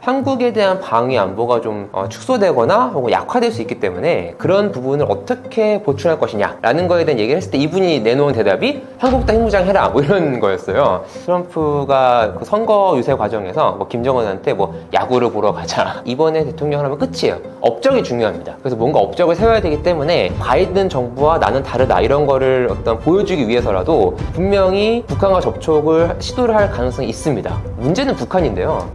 한국에 대한 방위 안보가 좀 축소되거나 혹은 약화될 수 있기 때문에 그런 부분을 어떻게 보충할 것이냐라는 거에 대한 얘기를 했을 때 이분이 내놓은 대답이 한국도 핵무장해라 뭐 이런 거였어요. 트럼프가 그 선거 유세 과정에서 뭐 김정은한테 뭐 야구를 보러 가자 이번에 대통령 하면 끝이에요. 업적이 중요합니다. 그래서 뭔가 업적을 세워야 되기 때문에 바이든 정부와 나는 다르다 이런 거를 어떤 보여주기 위해서라도 분명히 북한과 접촉을 시도를 할 가능성이 있습니다. 문제는 북한인데요.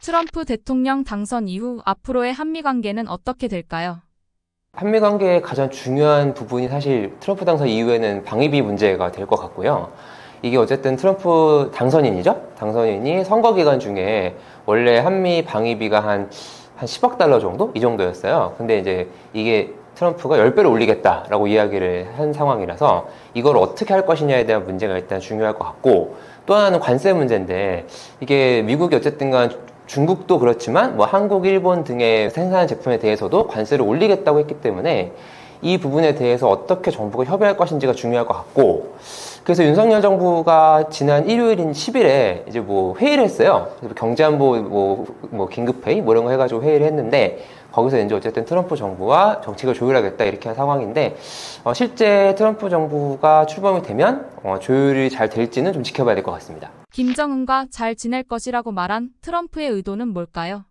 트럼프 대통령 당선 이후 앞으로의 한미 관계는 어떻게 될까요? 한미 관계의 가장 중요한 부분이 사실 트럼프 당선 이후에는 방위비 문제가 될 것 같고요. 이게 어쨌든 트럼프 당선인이죠? 당선인이 선거 기간 중에 원래 한미 방위비가 한 10억 달러 정도? 이 정도였어요. 근데 이제 이게 트럼프가 10배로 올리겠다라고 이야기를 한 상황이라서 이걸 어떻게 할 것이냐에 대한 문제가 일단 중요할 것 같고, 또 하나는 관세 문제인데, 이게 미국이 어쨌든 간 중국도 그렇지만 뭐 한국, 일본 등의 생산한 제품에 대해서도 관세를 올리겠다고 했기 때문에 이 부분에 대해서 어떻게 정부가 협의할 것인지가 중요할 것 같고, 그래서 윤석열 정부가 지난 일요일인 10일에 이제 뭐 회의를 했어요. 경제안보 뭐 긴급회의 뭐 이런 거 해가지고 회의를 했는데, 거기서 이제 어쨌든 트럼프 정부와 정책을 조율하겠다 이렇게 한 상황인데, 실제 트럼프 정부가 출범이 되면 조율이 잘 될지는 좀 지켜봐야 될 것 같습니다. 김정은과 잘 지낼 것이라고 말한 트럼프의 의도는 뭘까요?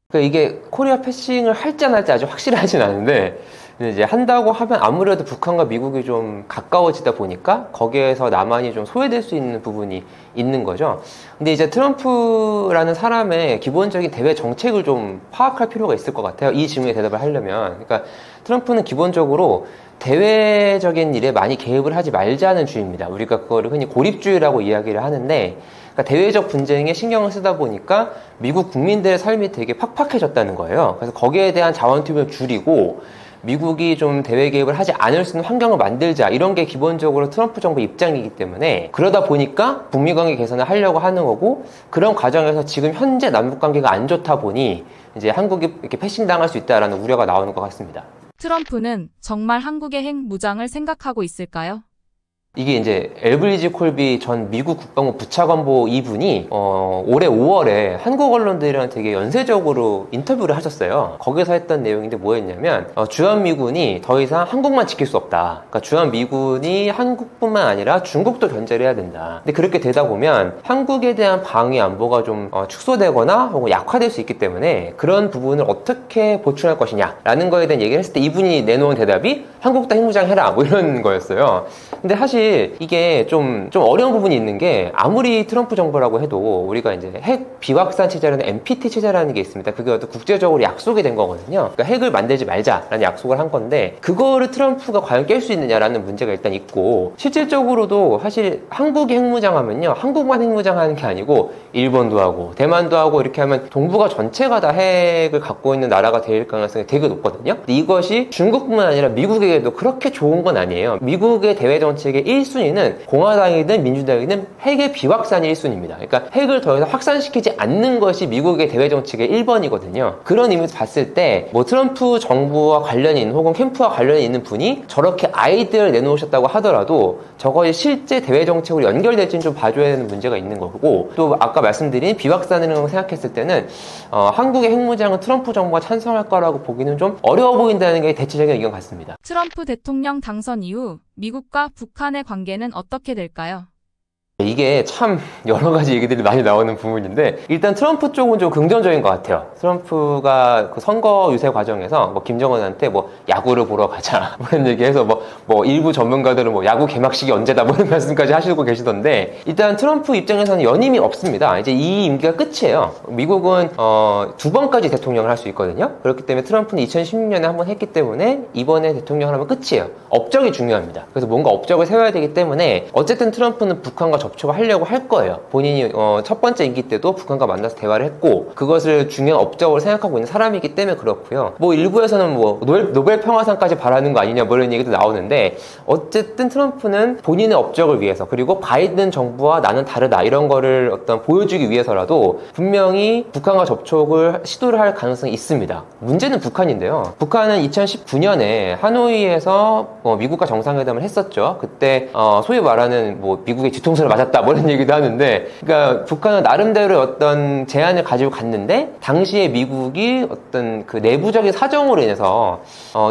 그러니까 이게 코리아 패싱을 할지 안 할지 아직 확실하진 않은데, 이제 한다고 하면 아무래도 북한과 미국이 좀 가까워지다 보니까 거기에서 남한이 좀 소외될 수 있는 부분이 있는 거죠. 근데 이제 트럼프라는 사람의 기본적인 대외 정책을 좀 파악할 필요가 있을 것 같아요. 이 질문에 대답을 하려면. 그러니까 트럼프는 기본적으로 대외적인 일에 많이 개입을 하지 말자는 주의입니다. 우리가 그거를 흔히 고립주의라고 이야기를 하는데, 그러니까 대외적 분쟁에 신경을 쓰다 보니까 미국 국민들의 삶이 되게 팍팍해졌다는 거예요. 그래서 거기에 대한 자원 투입을 줄이고 미국이 좀 대외 개입을 하지 않을 수 있는 환경을 만들자, 이런 게 기본적으로 트럼프 정부 입장이기 때문에, 그러다 보니까 북미 관계 개선을 하려고 하는 거고, 그런 과정에서 지금 현재 남북 관계가 안 좋다 보니 이제 한국이 이렇게 패싱 당할 수 있다라는 우려가 나오는 것 같습니다. 트럼프는 정말 한국의 핵 무장을 생각하고 있을까요? 이게 이제 엘브리지 콜비 전 미국 국방부 부차관보 이분이 올해 5월에 한국 언론들이랑 되게 연쇄적으로 인터뷰를 하셨어요. 거기서 했던 내용인데 뭐였냐면, 주한미군이 더 이상 한국만 지킬 수 없다. 그러니까 주한미군이 한국뿐만 아니라 중국도 견제를 해야 된다. 근데 그렇게 되다 보면 한국에 대한 방위 안보가 좀 축소되거나 혹은 약화될 수 있기 때문에 그런 부분을 어떻게 보충할 것이냐라는 거에 대한 얘기를 했을 때 이분이 내놓은 대답이 한국도 핵무장해라 뭐 이런 거였어요. 근데 사실 이게 좀 어려운 부분이 있는 게, 아무리 트럼프 정부라고 해도 우리가 이제 핵 비확산 체제라는 NPT 체제라는 게 있습니다. 그게 어떤 국제적으로 약속이 된 거거든요. 그러니까 핵을 만들지 말자라는 약속을 한 건데, 그거를 트럼프가 과연 깰 수 있느냐라는 문제가 일단 있고, 실질적으로도 사실 한국이 핵무장하면요, 한국만 핵무장하는 게 아니고 일본도 하고 대만도 하고 이렇게 하면 동북아 전체가 다 핵을 갖고 있는 나라가 될 가능성이 되게 높거든요. 근데 이것이 중국뿐만 아니라 미국에게도 그렇게 좋은 건 아니에요. 미국의 대외 정책의 1순위는 공화당이든 민주당이든 핵의 비확산이 1순위입니다. 그러니까 핵을 더 이상 확산시키지 않는 것이 미국의 대외 정책의 1번이거든요. 그런 의미에서 봤을 때 뭐 트럼프 정부와 관련이 있는 혹은 캠프와 관련이 있는 분이 저렇게 아이디어를 내놓으셨다고 하더라도 저것이 실제 대외 정책으로 연결될지는 좀 봐줘야 되는 문제가 있는 거고, 또 아까 말씀드린 비확산이라는 걸 생각했을 때는 한국의 핵무장은 트럼프 정부가 찬성할 거라고 보기는 좀 어려워 보인다는 게 대체적인 의견 같습니다. 트럼프 대통령 당선 이후 미국과 북한의 관계는 어떻게 될까요? 이게 참 여러 가지 얘기들이 많이 나오는 부분인데, 일단 트럼프 쪽은 좀 긍정적인 것 같아요. 트럼프가 그 선거 유세 과정에서 뭐 김정은한테 뭐 야구를 보러 가자 뭐 이런 얘기해서 뭐 일부 전문가들은 뭐 야구 개막식이 언제다 뭐 이런 말씀까지 하시고 계시던데, 일단 트럼프 입장에서는 연임이 없습니다. 이제 이 임기가 끝이에요. 미국은 2번까지 대통령을 할 수 있거든요. 그렇기 때문에 트럼프는 2016년에 한 번 했기 때문에 이번에 대통령을 하면 끝이에요. 업적이 중요합니다. 그래서 뭔가 업적을 세워야 되기 때문에 어쨌든 트럼프는 북한과 접촉을 하려고 할 거예요. 본인이 첫 번째 임기 때도 북한과 만나서 대화를 했고, 그것을 중요한 업적으로 생각하고 있는 사람이기 때문에 그렇고요. 뭐 일부에서는 뭐 노벨 평화상까지 바라는 거 아니냐 뭐 이런 얘기도 나오는데, 어쨌든 트럼프는 본인의 업적을 위해서, 그리고 바이든 정부와 나는 다르다 이런 거를 어떤 보여주기 위해서라도 분명히 북한과 접촉을 시도를 할 가능성이 있습니다. 문제는 북한인데요. 북한은 2019년에 하노이에서 미국과 정상회담을 했었죠. 그때 소위 말하는 뭐 미국의 뒤통수를 맞았다 뭐 이런 얘기도 하는데, 그러니까 북한은 나름대로 어떤 제안을 가지고 갔는데 당시에 미국이 어떤 그 내부적인 사정으로 인해서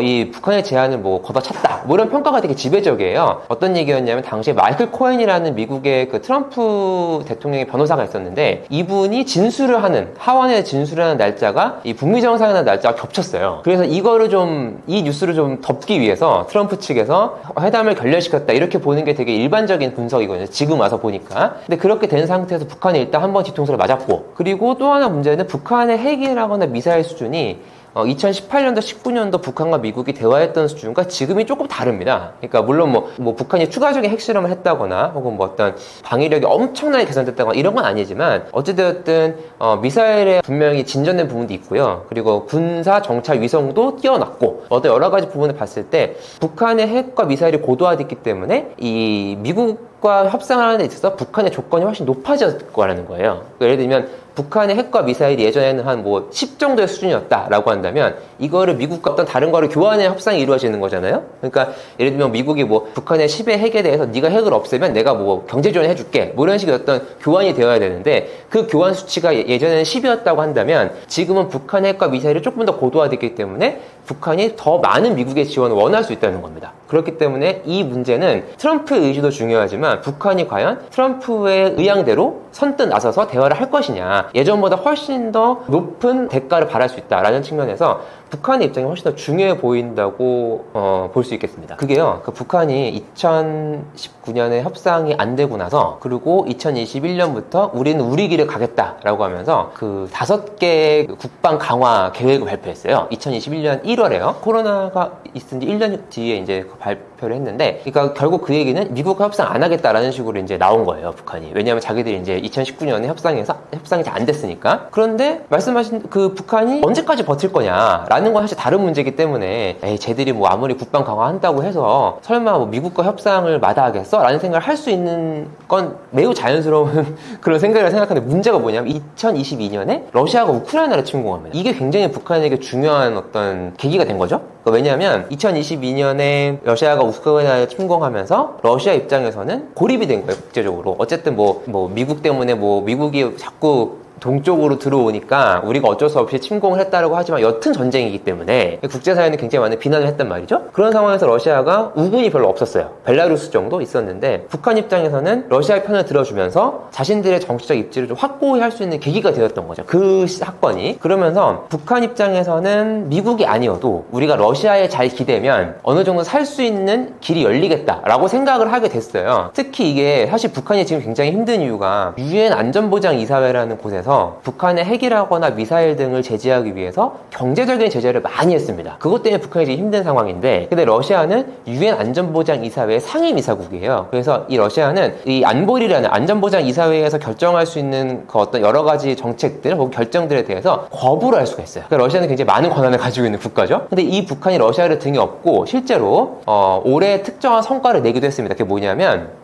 이 북한의 제안을 뭐 걷어찼다 뭐 이런 평가가 되게 지배적이에요. 어떤 얘기였냐면 당시에 마이클 코엔이라는 미국의 그 트럼프 대통령의 변호사가 있었는데, 이분이 진술을 하는, 하원에 진술을 하는 날짜가 이 북미 정상회담 날짜가 겹쳤어요. 그래서 이거를 좀, 이 뉴스를 좀 덮기 위해서 트럼프 측에서 회담을 결렬시켰다 이렇게 보는 게 되게 일반적인 분석이거든요, 지금 와서 보니까. 근데 그렇게 된 상태에서 북한이 일단 한번 뒤통수를 맞았고, 그리고 또 하나 문제는 북한의 핵이라거나 미사일 수준이 2018년도, 19년도 북한과 미국이 대화했던 수준과 지금이 조금 다릅니다. 그러니까 물론 뭐 북한이 추가적인 핵실험을 했다거나 혹은 뭐 어떤 방위력이 엄청나게 개선됐다거나 이런 건 아니지만, 어찌되었든 미사일에 분명히 진전된 부분도 있고요. 그리고 군사 정찰 위성도 뛰어났고, 어떤 여러 가지 부분을 봤을 때 북한의 핵과 미사일이 고도화됐기 때문에 이 미국과 협상하는 데 있어서 북한의 조건이 훨씬 높아질 거라는 거예요. 그러니까 예를 들면 북한의 핵과 미사일이 예전에는 한 뭐 10 정도의 수준이었다라고 한다면, 이거를 미국과 어떤 다른 거를 교환해 협상이 이루어지는 거잖아요. 그러니까 예를 들면 미국이 뭐 북한의 10의 핵에 대해서 네가 핵을 없애면 내가 뭐 경제 지원을 해줄게 뭐 이런 식의 어떤 교환이 되어야 되는데, 그 교환 수치가 예전에는 10이었다고 한다면 지금은 북한의 핵과 미사일이 조금 더 고도화됐기 때문에 북한이 더 많은 미국의 지원을 원할 수 있다는 겁니다. 그렇기 때문에 이 문제는 트럼프의 의지도 중요하지만 북한이 과연 트럼프의 의향대로 선뜻 나서서 대화를 할 것이냐, 예전보다 훨씬 더 높은 대가를 바랄 수 있다라는 측면에서 북한의 입장이 훨씬 더 중요해 보인다고 볼 수 있겠습니다. 그게요, 그 북한이 2019년에 협상이 안 되고 나서, 그리고 2021년부터 우리는 우리 길을 가겠다라고 하면서 그 5개 국방 강화 계획을 발표했어요. 2021년 1월에요. 코로나가 있은 지 1년 뒤에 이제 그 발표를 했는데, 그러니까 결국 그 얘기는 미국과 협상 안 하겠다라는 식으로 이제 나온 거예요, 북한이. 왜냐하면 자기들이 이제 2019년에 협상이 잘 안 됐으니까. 그런데 말씀하신 그 북한이 언제까지 버틸 거냐라는 건 사실 다른 문제이기 때문에, 쟤들이 뭐 아무리 국방 강화한다고 해서 설마 뭐 미국과 협상을 마다하겠어? 라는 생각을 할 수 있는 건 매우 자연스러운 그런 생각을 생각하는데, 문제가 뭐냐면 2022년에 러시아가 우크라이나를 침공합니다. 이게 굉장히 북한에게 중요한 어떤 계기가 된 거죠. 그러니까 왜냐하면 2022년에 러시아가 우크라이나를 침공하면서 러시아 입장에서는 고립이 된 거예요, 국제적으로. 어쨌든 뭐 미국 때문에 미국이 자꾸 동쪽으로 들어오니까 우리가 어쩔 수 없이 침공을 했다라고 하지만 여튼 전쟁이기 때문에 국제사회는 굉장히 많은 비난을 했단 말이죠. 그런 상황에서 러시아가 우군이 별로 없었어요. 벨라루스 정도 있었는데, 북한 입장에서는 러시아의 편을 들어주면서 자신들의 정치적 입지를 좀 확고히 할 수 있는 계기가 되었던 거죠, 그 사건이. 그러면서 북한 입장에서는 미국이 아니어도 우리가 러시아에 잘 기대면 어느 정도 살 수 있는 길이 열리겠다라고 생각을 하게 됐어요. 특히 이게 사실 북한이 지금 굉장히 힘든 이유가, 유엔 안전보장이사회라는 곳에서 북한의 핵이라거나 미사일 등을 제재하기 위해서 경제적인 제재를 많이 했습니다. 그것 때문에 북한이 지금 힘든 상황인데, 근데 러시아는 유엔 안전보장이사회의 상임이사국이에요. 그래서 이 러시아는 이 안보리라는 안전보장이사회에서 결정할 수 있는 그 어떤 여러 가지 정책들 혹은 결정들에 대해서 거부를 할 수가 있어요. 그러니까 러시아는 굉장히 많은 권한을 가지고 있는 국가죠. 근데 이 북한이 러시아를 등에 업고 실제로 올해 특정한 성과를 내기도 했습니다. 그게 뭐냐면,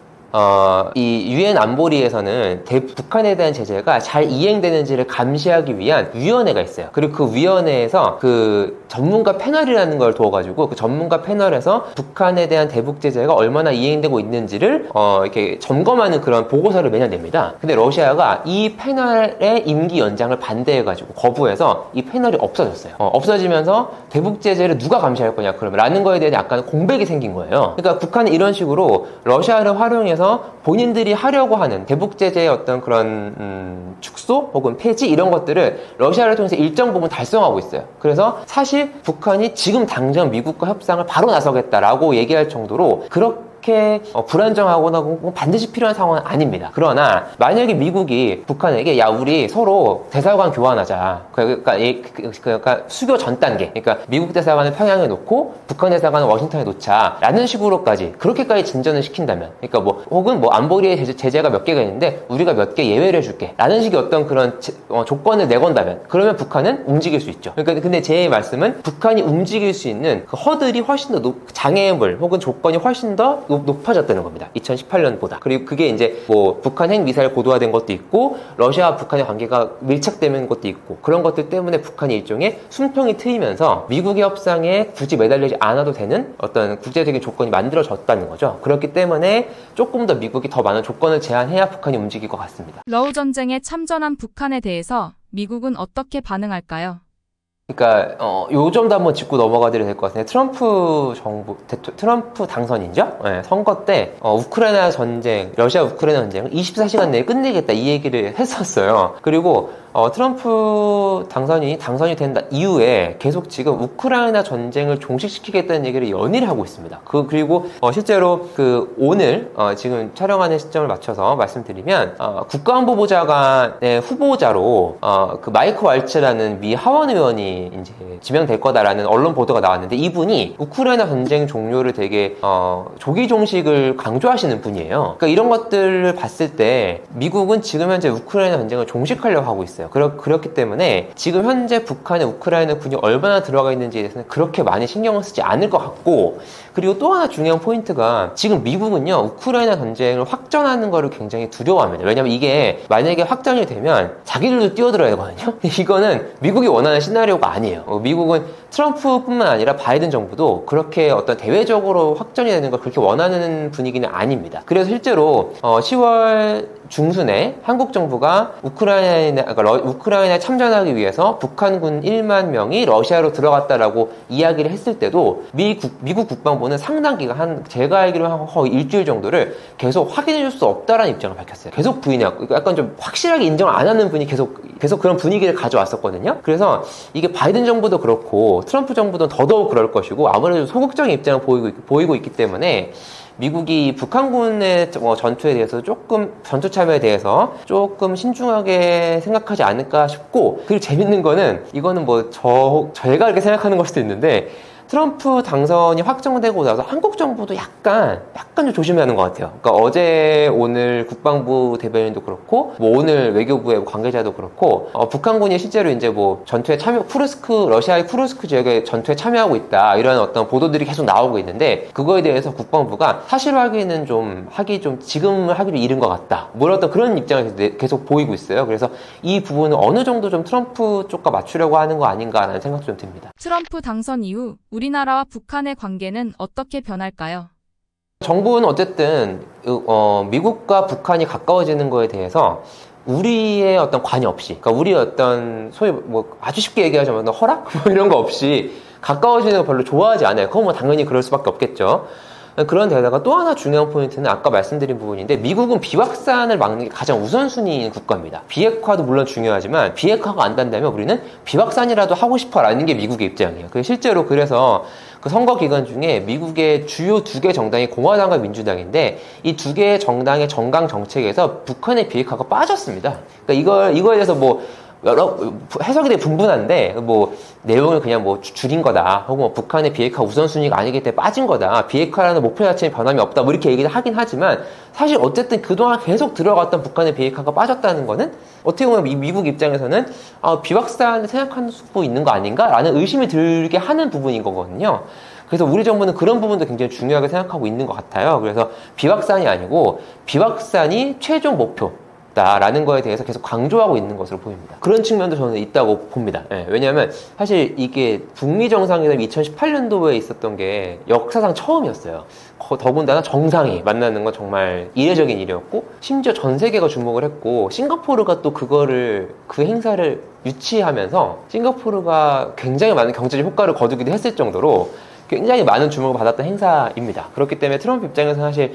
이 유엔 안보리에서는 북한에 대한 제재가 잘 이행되는지를 감시하기 위한 위원회가 있어요. 그리고 그 위원회에서 그 전문가 패널이라는 걸 두어가지고, 그 전문가 패널에서 북한에 대한 대북 제재가 얼마나 이행되고 있는지를 이렇게 점검하는 그런 보고서를 매년 냅니다. 근데 러시아가 이 패널의 임기 연장을 반대해가지고 거부해서 이 패널이 없어졌어요. 없어지면서 대북 제재를 누가 감시할 거냐 라는 거에 대한 약간 공백이 생긴 거예요. 그러니까 북한은 이런 식으로 러시아를 활용해서 본인들이 하려고 하는 대북 제재의 어떤 그런 축소 혹은 폐지 이런 것들을 러시아를 통해서 일정 부분 달성하고 있어요. 그래서 사실 북한이 지금 당장 미국과 협상을 바로 나서겠다라고 얘기할 정도로 그렇게 불안정하거나 반드시 필요한 상황은 아닙니다. 그러나 만약에 미국이 북한에게 야 우리 서로 대사관 교환하자, 그러니까 수교 전 단계, 그러니까 미국 대사관을 평양에 놓고 북한 대사관을 워싱턴에 놓자 라는 식으로까지 그렇게까지 진전을 시킨다면, 그러니까 혹은 안보리의 제재가 몇 개가 있는데 우리가 몇 개 예외를 해줄게 라는 식의 어떤 그런 조건을 내건다면, 그러면 북한은 움직일 수 있죠. 그러니까 근데 제 말씀은 북한이 움직일 수 있는 그 허들이 훨씬 더 장애물 혹은 조건이 훨씬 더 높아졌다는 겁니다. 2018년보다. 그리고 그게 이제 뭐 북한 핵미사일 고도화된 것도 있고 러시아와 북한의 관계가 밀착되는 것도 있고 그런 것들 때문에 북한이 일종의 숨통이 트이면서 미국의 협상에 굳이 매달리지 않아도 되는 어떤 국제적인 조건이 만들어졌다는 거죠. 그렇기 때문에 조금 더 미국이 더 많은 조건을 제한해야 북한이 움직일 것 같습니다. 러우 전쟁에 참전한 북한에 대해서 미국은 어떻게 반응할까요? 그러니까 요 점도 한번 짚고 넘어가 드려야 될 것 같은데 트럼프 당선인죠? 네, 선거 때 우크라이나 전쟁, 러시아 우크라이나 전쟁을 24시간 내에 끝내겠다 이 얘기를 했었어요. 그리고 트럼프 당선이 된다 이후에 계속 지금 우크라이나 전쟁을 종식시키겠다는 얘기를 연이를 하고 있습니다. 그리고 실제로 오늘 지금 촬영하는 시점을 맞춰서 말씀드리면 국가안보보좌관의 후보자로 마이크 왈츠라는 미 하원 의원이 이제 지명될 거다라는 언론 보도가 나왔는데 이분이 우크라이나 전쟁 종료를 되게 조기 종식을 강조하시는 분이에요. 그러니까 이런 것들을 봤을 때 미국은 지금 현재 우크라이나 전쟁을 종식하려고 하고 있어요. 그렇기 때문에 지금 현재 북한의 우크라이나 군이 얼마나 들어가 있는지에 대해서는 그렇게 많이 신경을 쓰지 않을 것 같고 그리고 또 하나 중요한 포인트가 지금 미국은요 우크라이나 전쟁을 확전하는 거를 굉장히 두려워합니다. 왜냐면 이게 만약에 확전이 되면 자기들도 뛰어들어야 되거든요. 이거는 미국이 원하는 시나리오가 아니에요. 미국은 트럼프뿐만 아니라 바이든 정부도 그렇게 어떤 대외적으로 확전이 되는 걸 그렇게 원하는 분위기는 아닙니다. 그래서 실제로 10월 중순에 한국 정부가 우크라이나에 참전하기 위해서 북한군 1만 명이 러시아로 들어갔다라고 이야기를 했을 때도 미국 국방부는 상당 기간 제가 알기로는 거의 일주일 정도를 계속 확인해 줄 수 없다라는 입장을 밝혔어요. 계속 부인하고 약간 좀 확실하게 인정을 안 하는 분이 계속 그런 분위기를 가져왔었거든요. 그래서 이게 바이든 정부도 그렇고 트럼프 정부도 더더욱 그럴 것이고 아무래도 소극적인 입장을 보이고 있기 때문에 미국이 북한군의 전투에 대해서 전투 참여에 대해서 조금 신중하게 생각하지 않을까 싶고, 그리고 재밌는 거는, 이거는 제가 그렇게 생각하는 걸 수도 있는데, 트럼프 당선이 확정되고 나서 한국 정부도 약간 좀 조심하는 것 같아요. 그러니까 어제 오늘 국방부 대변인도 그렇고 오늘 외교부의 관계자도 그렇고 북한군이 실제로 이제 전투에 참여 러시아의 쿠르스크 지역에 전투에 참여하고 있다 이런 어떤 보도들이 계속 나오고 있는데 그거에 대해서 국방부가 사실 확인은 지금 하기도 이른 것 같다. 어떤 그런 입장을 계속 보이고 있어요. 그래서 이 부분은 어느 정도 좀 트럼프 쪽과 맞추려고 하는 거 아닌가라는 생각도 좀 듭니다. 트럼프 당선 이후 우리나라와 북한의 관계는 어떻게 변할까요? 정부는 어쨌든 미국과 북한이 가까워지는 거에 대해서 우리의 어떤 관여 없이, 그러니까 우리의 어떤 소위 아주 쉽게 얘기하자면 허락 이런 거 없이 가까워지는 거 별로 좋아하지 않아요. 그건 당연히 그럴 수밖에 없겠죠. 그런 데다가 또 하나 중요한 포인트는 아까 말씀드린 부분인데, 미국은 비확산을 막는 게 가장 우선순위인 국가입니다. 비핵화도 물론 중요하지만 비핵화가 안 된다면 우리는 비확산이라도 하고 싶어라는 게 미국의 입장이에요. 실제로 그래서 그 선거 기간 중에 미국의 주요 두 개 정당이 공화당과 민주당인데 이 두 개의 정당의 정강 정책에서 북한의 비핵화가 빠졌습니다. 그러니까 이거에 대해서 여러 해석이 되게 분분한데 내용을 그냥 줄인 거다 혹은 북한의 비핵화 우선순위가 아니기 때문에 빠진 거다, 비핵화라는 목표 자체에 변함이 없다 이렇게 얘기를 하긴 하지만, 사실 어쨌든 그동안 계속 들어갔던 북한의 비핵화가 빠졌다는 거는 어떻게 보면 미국 입장에서는 비확산을 생각하고 있는 거 아닌가 라는 의심이 들게 하는 부분인 거거든요. 그래서 우리 정부는 그런 부분도 굉장히 중요하게 생각하고 있는 것 같아요. 그래서 비확산이 아니고 비확산이 최종 목표 라는 거에 대해서 계속 강조하고 있는 것으로 보입니다. 그런 측면도 저는 있다고 봅니다. 왜냐하면 사실 이게 북미 정상회담이 2018년도에 있었던 게 역사상 처음이었어요. 더군다나 정상이 만나는 건 정말 이례적인 일이었고, 심지어 전 세계가 주목을 했고, 싱가포르가 또 그 행사를 유치하면서 싱가포르가 굉장히 많은 경제적 효과를 거두기도 했을 정도로 굉장히 많은 주목을 받았던 행사입니다. 그렇기 때문에 트럼프 입장에서 사실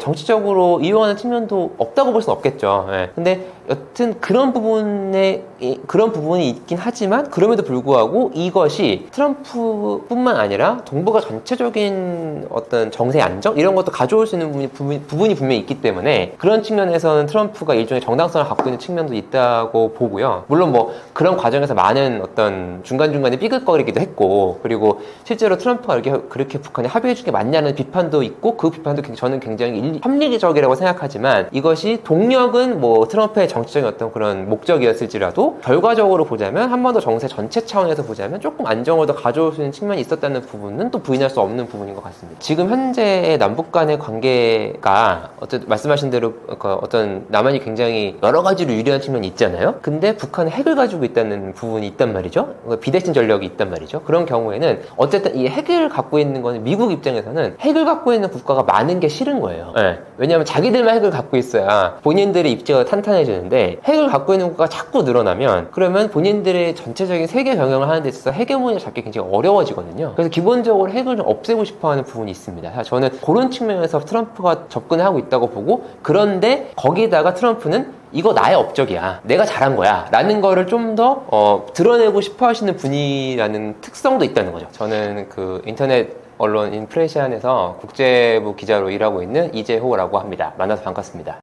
정치적으로 이용하는 측면도 없다고 볼 수는 없겠죠. 근데 여튼 그런 부분이 있긴 하지만, 그럼에도 불구하고 이것이 트럼프뿐만 아니라 동북아 전체적인 어떤 정세 안정 이런 것도 가져올 수 있는 부분이 분명히 있기 때문에, 그런 측면에서는 트럼프가 일종의 정당성을 갖고 있는 측면도 있다고 보고요. 물론 그런 과정에서 많은 어떤 중간중간에 삐걱거리기도 했고, 그리고 실제로 트럼프가 그렇게 북한에 합의해 준 게 맞냐는 비판도 있고, 그 비판도 저는 굉장히 굉장히 합리적이라고 생각하지만 이것이 동력은 뭐 트럼프의 정치적인 어떤 그런 목적이었을지라도 결과적으로 보자면 한 번 더 정세 전체 차원에서 보자면 조금 안정을 더 가져올 수 있는 측면이 있었다는 부분은 또 부인할 수 없는 부분인 것 같습니다. 지금 현재의 남북 간의 관계가 어쨌든 말씀하신 대로 어떤 남한이 굉장히 여러 가지로 유리한 측면이 있잖아요. 근데 북한은 핵을 가지고 있다는 부분이 있단 말이죠. 비대칭 전력이 있단 말이죠. 그런 경우에는 어쨌든 이 핵을 갖고 있는 거는 미국 입장에서는 핵을 갖고 있는 국가가 많은 게 싫은 거예요. 네. 왜냐하면 자기들만 핵을 갖고 있어야 본인들의 입지가 탄탄해지는데 핵을 갖고 있는 국가가 자꾸 늘어나면 그러면 본인들의 전체적인 세계 경영을 하는 데 있어서 헤게모니를 잡기 굉장히 어려워지거든요. 그래서 기본적으로 핵을 좀 없애고 싶어 하는 부분이 있습니다. 사실 저는 그런 측면에서 트럼프가 접근을 하고 있다고 보고, 그런데 거기다가 트럼프는 이거 나의 업적이야, 내가 잘한 거야 라는 거를 좀 더 드러내고 싶어 하시는 분이라는 특성도 있다는 거죠. 저는 그 인터넷 언론 인프레시안에서 국제부 기자로 일하고 있는 이재호라고 합니다. 만나서 반갑습니다.